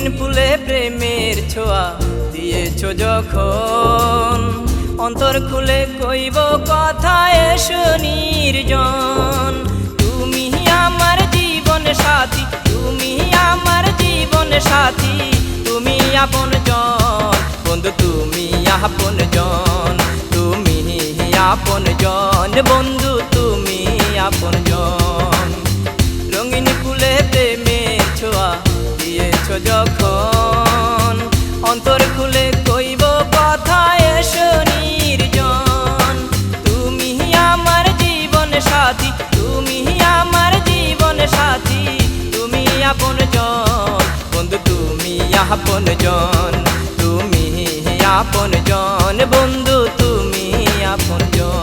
রঙিন ফুলে প্রেমের ছোঁয়া দিয়েছো যখন, অন্তর খুলে কইব কথা এসো নির্জন। তুমি আমার জীবন সাথী, তুমি আমার জীবন সাথী, তুমি আপন জন বন্ধু, তুমি আপন জন, তুমি আপন জন বন্ধু, তুমি আপন জন। রঙিন ফুলে প্রেমের ছোঁয়া দিয়েছো যখন, অন্তর খুলে কইব কথা এসো নির্জন। তুমি আমার জীবন সাথী, তুমি আমার জীবন সাথী, তুমি আপন জন বন্ধু, তুমি আপন জন, তুমি আপন জন বন্ধু, তুমি আপন জন।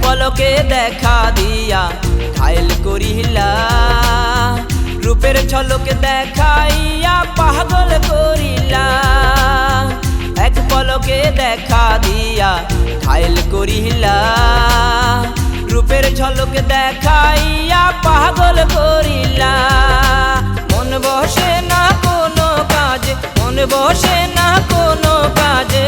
পলকে দেখা দিয়া ঘায়েল করিলা, রূপের ঝলকে দেখাইয়া পাগল করিলা। এক পলকে দেখা দিয়া ঘায়েল করিলা, রূপের ঝলকে দেখাইয়া পাগল করিলা। মন বসে না কোনো কাজে, মন বসে না কোনো কাজে,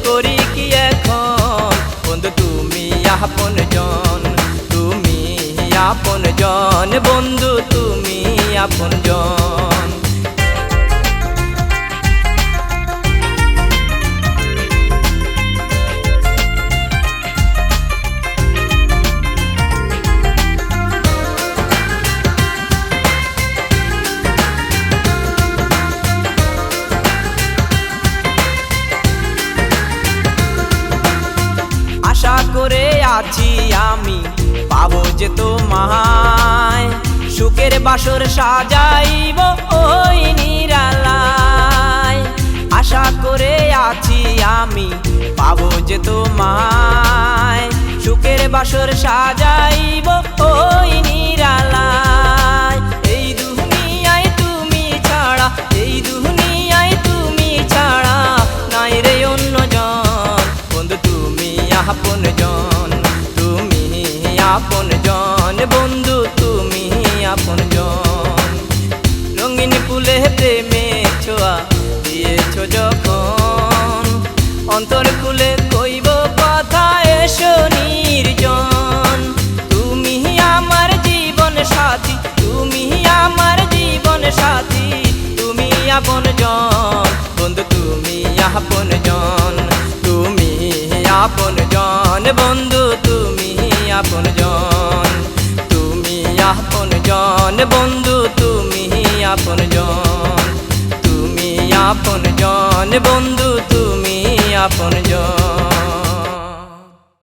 করি কি এখন বন্ধু, তুমি আপন জন, তুমি আপন জন বন্ধু, তুমি আপন জন। আশা করে আছি আমি পাবো যে তোমায়, সুখের বাসর সাজাইব ওই নিরালায়। আশা করে আছি আমি পাবো যে তোমায়, সুখের বাসর সাজাইব ওই নিরালায়। এই দুনিয়ায় তুমি ছাড়া, এই দুনিয়ায় তুমি ছাড়া, নাই রে অন্য জন বন্ধু, তুমি আপন জন, তুমি আপন জন বন্ধু, তুমি আপন জন। রঙিন ফুলে প্রেমের ছোঁয়া দিয়েছো যখন, অন্তর খুলে কইব কথা এসো নির্জন। তুমি আমার জীবন সাথী, তুমি আমার জীবন সাথী, তুমি আপন জন বন্ধু, তুমি আপন জন, তুমি আপন জন বন্ধু, তুমি আপন জন, তুমি আপন জন বন্ধু, তুমি আপন জন, তুমি আপন জন বন্ধু, তুমি আপন জন।